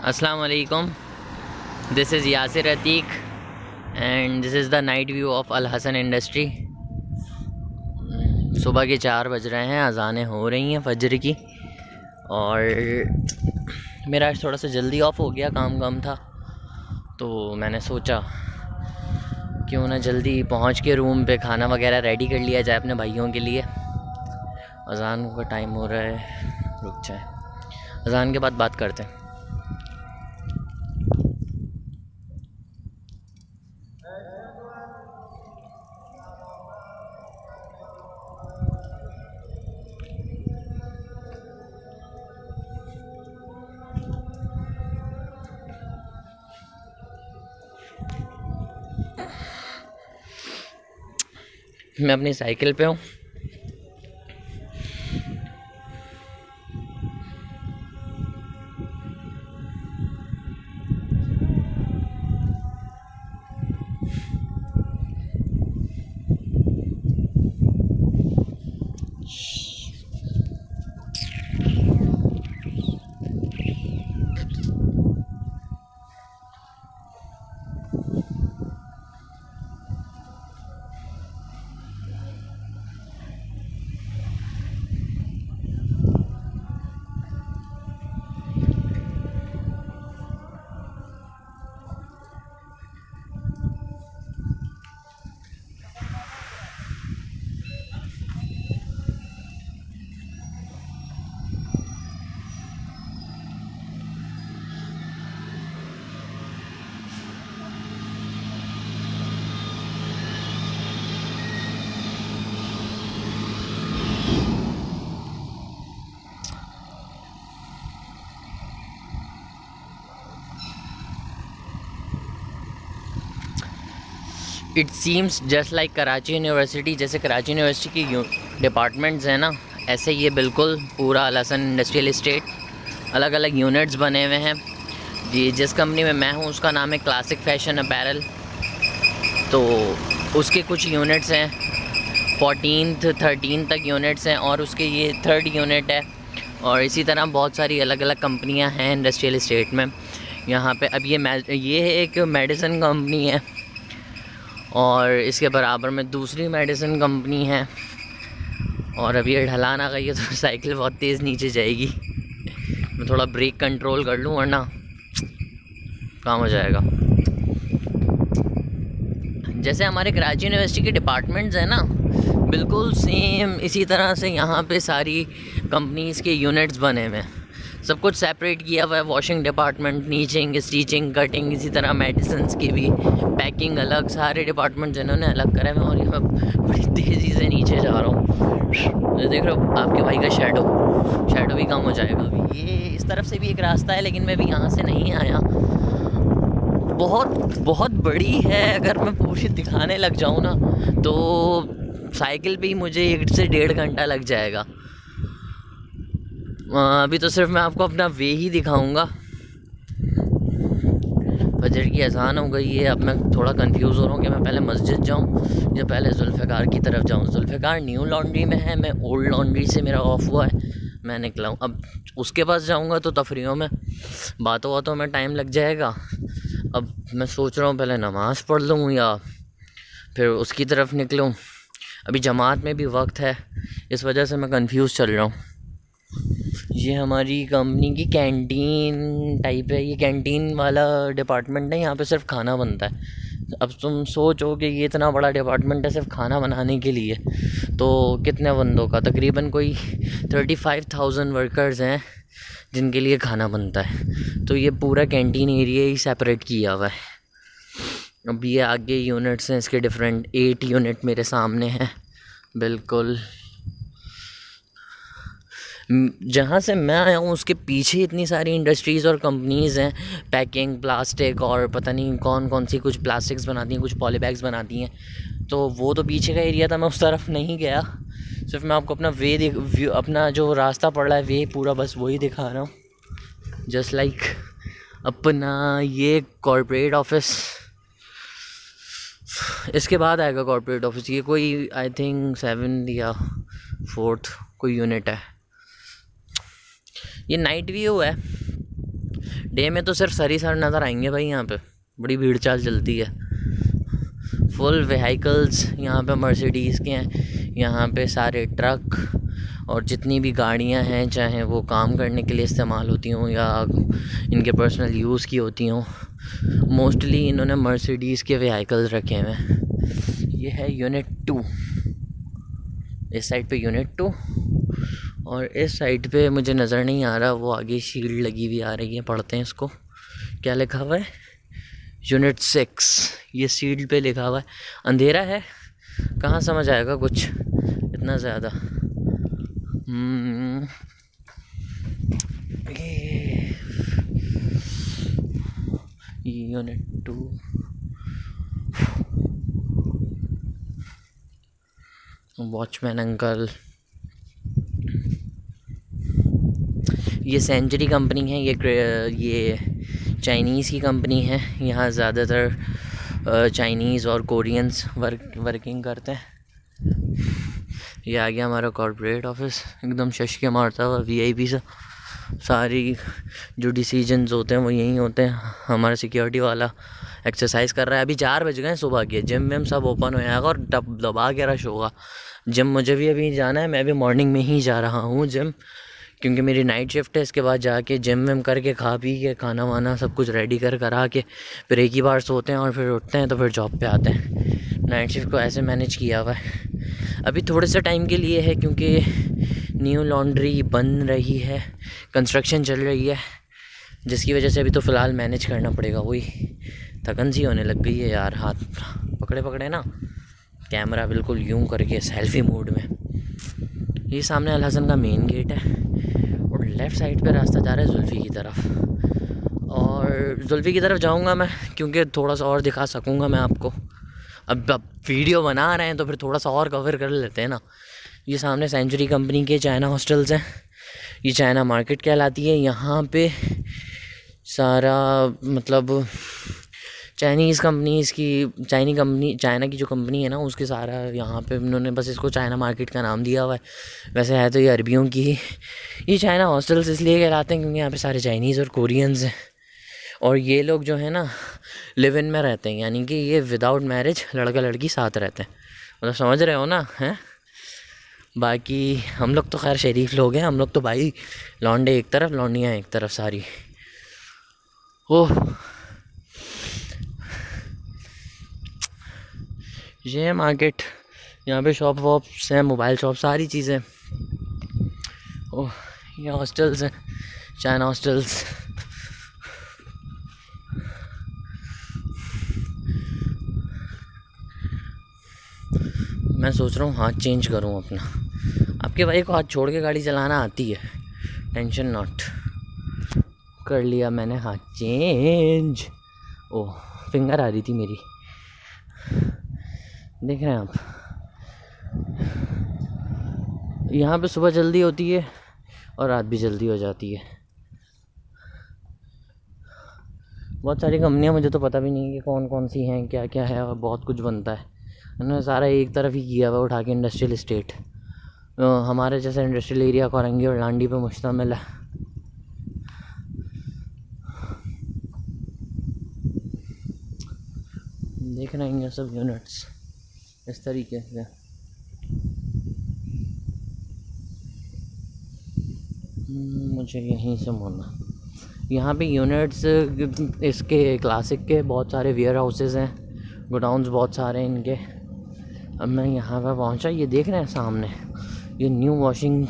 अस्सलाम वालेकुम, this is Yasir Atiq and this is the night view of Al Hasan industry. सुबह के 4 बज रहे हैं, अज़ानें हो रही हैं फजर की। और मेरा आज थोड़ा सा जल्दी ऑफ हो गया, काम था, तो मैंने सोचा क्यों ना जल्दी पहुंच के रूम पे खाना वगैरह रेडी कर लिया जाए अपने भाइयों के लिए। अज़ान का टाइम हो रहा है, रुक जाए, अज़ान के बाद बात करते हैं। मैं अपनी साइकिल पे हूँ। It seems just like Karachi university. जैसे कराची यूनिवर्सिटी की डिपार्टमेंट्स हैं ना, ऐसे ये बिल्कुल पूरा अल हसन इंडस्ट्रियल इस्टेट, अलग अलग यूनिट्स बने हुए हैं। ये जिस कंपनी में मैं हूँ उसका नाम है क्लासिक फैशन अपैरल। तो उसके कुछ यूनिट्स हैं, 13 तक यूनिट्स हैं, और उसके ये 3rd यूनिट है। और इसी तरह बहुत सारी अलग अलग कंपनियां हैं इंडस्ट्रियल इस्टेट में यहाँ पे। अब ये एक मेडिसिन कंपनी है, और इसके बराबर में दूसरी मेडिसिन कंपनी है। और अब ये ढलान आ गई है तो साइकिल बहुत तेज़ नीचे जाएगी। मैं थोड़ा ब्रेक कंट्रोल कर लूँ वरना काम हो जाएगा। जैसे हमारे कराची यूनिवर्सिटी के डिपार्टमेंट्स हैं ना, बिल्कुल सेम इसी तरह से यहाँ पे सारी कंपनीज़ के यूनिट्स बने हुए हैं। सब कुछ सेपरेट किया हुआ है। वॉशिंग डिपार्टमेंट, नीचिंग, स्टिचिंग, कटिंग, इसी तरह मेडिसिन्स की भी पैकिंग अलग, सारे डिपार्टमेंट जिन्होंने अलग करे हुए। और ये मैं बड़ी तेज़ी से नीचे जा रहा हूँ। देख रहे हो आपके भाई का शेडो भी कम हो जाएगा अभी। ये इस तरफ से भी एक रास्ता है, लेकिन मैं भी यहाँ से नहीं आया। बहुत बड़ी है। अगर मैं पूरी दिखाने लग जाऊँ ना तो साइकिल पे ही मुझे 1 से 1.5 घंटा लग जाएगा। अभी तो सिर्फ मैं आपको अपना वे ही दिखाऊंगा। फजर की अज़ान हो गई है। अब मैं थोड़ा कंफ्यूज हो रहा हूँ कि मैं पहले मस्जिद जाऊँ या पहले जुल्फ़िकार की तरफ जाऊँ। जुल्फ़िकार न्यू लॉन्ड्री में है, मैं ओल्ड लॉन्ड्री से मेरा ऑफ हुआ है, मैं निकला हूँ। अब उसके पास जाऊँगा तो तफरीहों में, बातों में टाइम लग जाएगा। अब मैं सोच रहा हूँ पहले नमाज़ पढ़ लूँ या फिर उसकी तरफ निकलूँ। अभी जमात में भी वक्त है, इस वजह से मैं कंफ्यूज चल रहा हूँ। ये हमारी कंपनी की कैंटीन टाइप है। ये कैंटीन वाला डिपार्टमेंट है, यहाँ पे सिर्फ खाना बनता है। अब तुम सोचो कि ये इतना बड़ा डिपार्टमेंट है सिर्फ खाना बनाने के लिए, तो कितने बंदों का, तकरीबन कोई 35,000 वर्कर्स हैं जिनके लिए खाना बनता है। तो ये पूरा कैंटीन एरिया ही सेपरेट किया हुआ है। अब ये आगे यूनिट्स हैं इसके डिफरेंट, 8 यूनिट मेरे सामने हैं बिल्कुल। जहाँ से मैं आया हूँ उसके पीछे इतनी सारी इंडस्ट्रीज़ और कंपनीज़ हैं, पैकिंग, प्लास्टिक और पता नहीं कौन कौन सी, कुछ प्लास्टिक्स बनाती हैं, कुछ पॉलीबैग्स बनाती हैं। तो वो तो पीछे का एरिया था, मैं उस तरफ नहीं गया। सिर्फ मैं आपको अपना अपना जो रास्ता पड़ रहा है वे पूरा बस वही दिखा रहा हूँ। जस्ट लाइक अपना ये कॉर्पोरेट ऑफिस, इसके बाद आएगा कॉर्पोरेट ऑफिस। ये कोई आई थिंक 7th या 4th कोई यूनिट है। ये नाइट व्यू है। डे में तो सिर्फ सर ही सर नज़र आएंगे भाई, यहाँ पे बड़ी भीड़ चाल चलती है। फुल व्हीकल्स यहाँ पे मर्सिडीज़ के हैं, यहाँ पे सारे ट्रक और जितनी भी गाड़ियाँ हैं, चाहे वो काम करने के लिए इस्तेमाल होती हों या इनके पर्सनल यूज़ की होती हों, मोस्टली इन्होंने मर्सिडीज़ के व्हीकल्स रखे हुए हैं। ये है यूनिट 2, इस साइड पे यूनिट 2, और इस साइड पे मुझे नज़र नहीं आ रहा, वो आगे शील्ड लगी हुई आ रही है, पढ़ते हैं इसको। क्या लिखा हुआ है? यूनिट 6, ये शील्ड पे लिखा हुआ है। अंधेरा है, कहाँ समझ आएगा कुछ इतना ज़्यादा। Unit 2, watchman uncle. ये सेंचुरी कंपनी है, ये चाइनीज़ की कंपनी है। यहाँ ज़्यादातर चाइनीज़ और कोरियंस वर्किंग करते हैं। ये आ गया हमारा कॉर्पोरेट ऑफिस, एकदम शश के मारता हुआ VIP सा। सारी जो डिसीजंस होते हैं वो यहीं होते हैं। हमारा सिक्योरिटी वाला एक्सरसाइज कर रहा है। अभी 4 बज गए सुबह के, जिम में सब ओपन हो जाएगा और दबा के रश होगा। जिम मुझे भी अभी जाना है, मैं भी मॉर्निंग में ही जा रहा हूँ जिम, क्योंकि मेरी नाइट शिफ्ट है। इसके बाद जाके जिम विम करके खा पी के खाना वाना सब कुछ रेडी करा के फिर एक ही बार सोते हैं और फिर उठते हैं तो फिर जॉब पे आते हैं। नाइट शिफ्ट को ऐसे मैनेज किया हुआ है। अभी थोड़े से टाइम के लिए है क्योंकि न्यू लॉन्ड्री बन रही है, कंस्ट्रक्शन चल रही है, जिसकी वजह से अभी तो फ़िलहाल मैनेज करना पड़ेगा। वही थकन सी होने लग गई है यार, हाथ पकड़े पकड़े ना कैमरा बिल्कुल यूं करके सेल्फी मोड में। ये सामने अल हसन का मेन गेट है और लेफ़्ट साइड पे रास्ता जा रहा है जुल्फ़ी की तरफ। और जुल्फ़ी की तरफ जाऊंगा मैं क्योंकि थोड़ा सा और दिखा सकूंगा मैं आपको। अब वीडियो बना रहे हैं तो फिर थोड़ा सा और कवर कर लेते हैं ना। ये सामने सेंचुरी कंपनी के चाइना हॉस्टल्स हैं। ये चाइना मार्केट कहलाती है। यहाँ पे सारा मतलब चाइना की जो कंपनी है ना, उसके सारा यहाँ पे उन्होंने बस इसको चाइना मार्केट का नाम दिया हुआ है। वैसे है तो ये अरबियों की। ये चाइना हॉस्टल्स इसलिए कहलाते हैं क्योंकि यहाँ पे सारे चाइनीज़ और कोरियंस हैं। और ये लोग जो है ना लिव इन में रहते हैं, यानी कि ये विदाउट मैरिज लड़का लड़की साथ रहते हैं। मतलब समझ रहे हो ना हैं। बाकी हम लोग तो खैर शरीफ लोग हैं, हम लोग तो भाई लौंडे एक तरफ लौंडियाँ एक तरफ सारी। ओह, ये है मार्केट। यहाँ पे शॉप वॉप्स हैं, मोबाइल शॉप, सारी चीज़ें। ओह, ये हॉस्टल्स हैं, चाइना हॉस्टल्स। मैं सोच रहा हूँ हाथ चेंज करूँ अपना। आपके भाई को हाथ छोड़ के गाड़ी चलाना आती है, टेंशन नॉट। कर लिया मैंने हाथ चेंज। ओह, फिंगर आ रही थी मेरी, देख रहे हैं आप। यहाँ पे सुबह जल्दी होती है और रात भी जल्दी हो जाती है। बहुत सारी कंपनियाँ, मुझे तो पता भी नहीं कि कौन कौन सी हैं, क्या क्या है, और बहुत कुछ बनता है। उन्होंने सारा एक तरफ ही किया हुआ उठा के, इंडस्ट्रियल इस्टेट। हमारे जैसे इंडस्ट्रियल एरिया कोरंगी और लांडी पे मुश्तमिल है। देख रहे हैं सब यूनिट्स इस तरीके से। मुझे यहीं से मोड़ना। यहाँ पे यूनिट्स इसके क्लासिक के बहुत सारे वेयर हाउसेस हैं, गोडाउन्स बहुत सारे हैं इनके। अब मैं यहाँ पर पहुँचा। ये देख रहे हैं सामने, ये न्यू वॉशिंग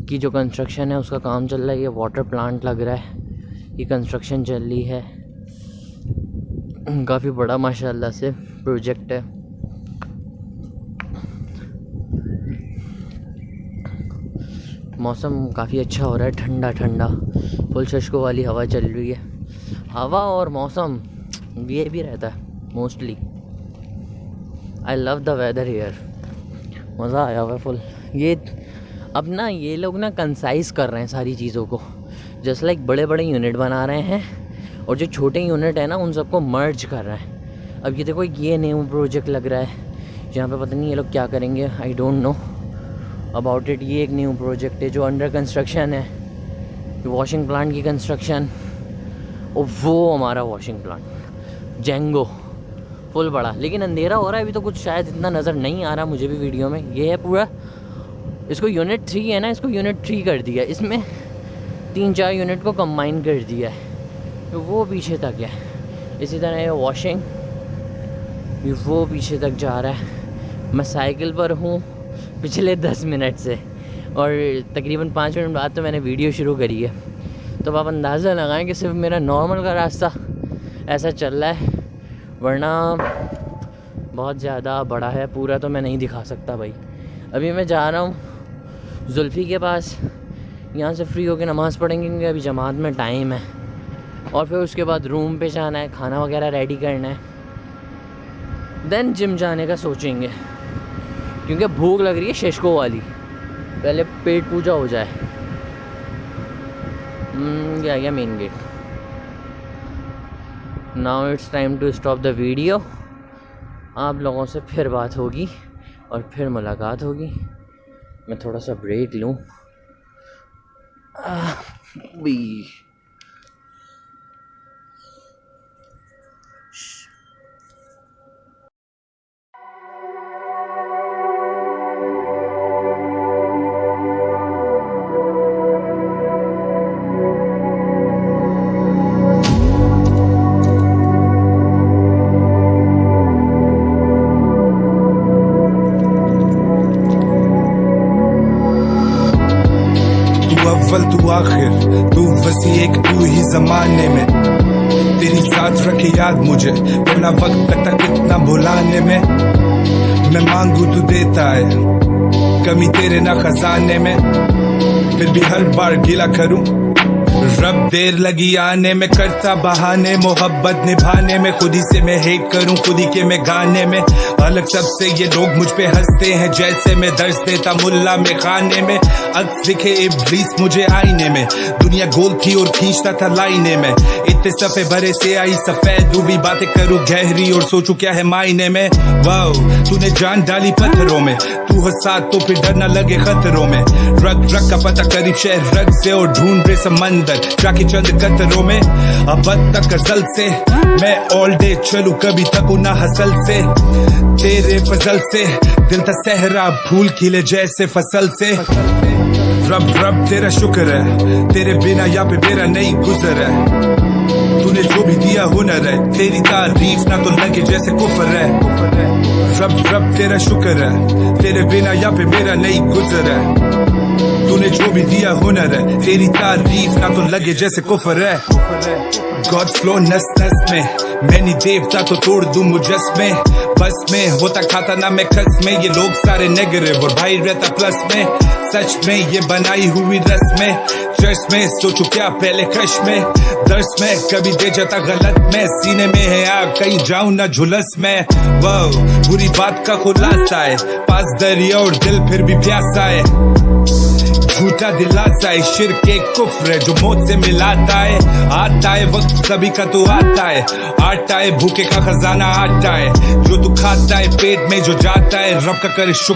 की जो कंस्ट्रक्शन है उसका काम चल रहा है। ये वाटर प्लांट लग रहा है, ये कंस्ट्रक्शन चल रही है। काफ़ी बड़ा माशाल्लाह से प्रोजेक्ट है। मौसम काफ़ी अच्छा हो रहा है, ठंडा ठंडा, फुल शुष्को वाली हवा चल रही है। हवा और मौसम ये भी रहता है mostly. I love the weather here, मज़ा आया हुआ फुल। ये अब ना ये लोग ना कंसाइज कर रहे हैं सारी चीज़ों को, जस्ट लाइक बड़े बड़े यूनिट बना रहे हैं और जो छोटे यूनिट है ना उन सबको मर्ज कर रहे हैं। अब ये देखो, ये न्यू प्रोजेक्ट लग रहा है जहाँ पे पता नहीं ये लोग क्या करेंगे, I don't know about it. ये एक न्यू प्रोजेक्ट है जो अंडर कंस्ट्रक्शन है, वॉशिंग प्लांट की कंस्ट्रक्शन। और वो हमारा वॉशिंग प्लांट जेंगो फुल बड़ा, लेकिन अंधेरा हो रहा है अभी तो कुछ शायद इतना नज़र नहीं आ रहा मुझे भी वीडियो में। ये है पूरा, इसको यूनिट 3 है ना, इसको यूनिट 3 कर दिया, इसमें 3-4 यूनिट को कंबाइन कर दिया है, तो वो पीछे तक है। इसी तरह ये वॉशिंग वो पीछे तक जा रहा है। मैं साइकिल पर हूँ पिछले 10 मिनट से और तकरीबन 5 मिनट बाद तो मैंने वीडियो शुरू करी है, तो आप अंदाज़ा लगाएं कि सिर्फ मेरा नॉर्मल का रास्ता ऐसा चल रहा है, वरना बहुत ज़्यादा बड़ा है, पूरा तो मैं नहीं दिखा सकता भाई। अभी मैं जा रहा हूँ जुल्फ़ी के पास, यहाँ से फ्री होकर नमाज़ पढ़ेंगे क्योंकि अभी जमात में टाइम है, और फिर उसके बाद रूम पे जाना है, खाना वगैरह रेडी करना है, देन जिम जाने का सोचेंगे क्योंकि भूख लग रही है शेषको वाली। पहले पेट पूजा हो जाए। ये आ गया main gate. Now it's time to stop the video. आप लोगों से फिर बात होगी और फिर मुलाकात होगी। मैं थोड़ा सा ब्रेक लूँ। तू आखिर, तू वसी एक तू ही जमाने में, तेरी साथ रखे याद मुझे, वरना वक्त तक इतना भुलाने में। मैं मांगू तू देता है, कमी तेरे ना खजाने में, फिर भी हर बार गिला करूं, रब देर लगी आने में, करता बहाने मोहब्बत निभाने में, खुद ही से मैं हेट करूं खुद ही के मैं गाने में। अलग सबसे ये लोग मुझ पे हंसते हैं, जैसे मैं दर्ज देता मुल्ला में खाने में। अक्स दिखे इब्लीस मुझे आईने में, दुनिया गोल थी और खींचता था लाइने में। इतने सफे भरे से आई सफेद, डूबी बातें करूं गहरी और सोचूं क्या है मायने में। वाओ तूने जान डाली पत्थरों में, तू हो साथ तो फिर डर न लगे खतरों में। रग रग का पता करीब शहर रग से, और ढूंढ रहे समंदर जाके चंद कतरों में। अब तक गजल से मैं ऑल डे चलूं, कभी थकूं ना हसल से, तेरे फजल से दिल था सहरा, फूल खिले जैसे फसल से। रब रब तेरा शुक्र है, तेरे बिना यहाँ पे मेरा नहीं गुजर है। तूने जो भी दिया हुनर है, तेरी तारीफ ना तो लगे जैसे कुफर है। रब रब तेरा शुक्र है, तेरे बिना यहाँ पे मेरा नहीं गुजर है। तूने जो भी दिया हुनर है, तेरी तारीफ ना तो लगे जैसे कुफर है। गॉड फ्लो नस नस में, मैं नहीं देवता तो तोड़ दूं मुजस्मे। बस में होता खाता ना मैं खस में, ये लोग सारे नेगेटिव और भाई रहता प्लस में। सच में ये बनाई हुई रस्में, चर्च में सोचू क्या पहले क्रश में। दर्श में कभी दे जाता गलत में, सीने में है आग कहीं जाऊं ना झुलस में। वाओ बुरी बात का खुलासा है, पास दरिया और दिल फिर भी प्यासा है। झूठा दिलासा है, शिर्क के कुफ्र है जो मौत से मिलाता है। आता है वक्त सभी का तो आता है, आटा है भूखे का खजाना आता है, जो तू खाता है पेट में जो जाता है। रब का करे शुक्र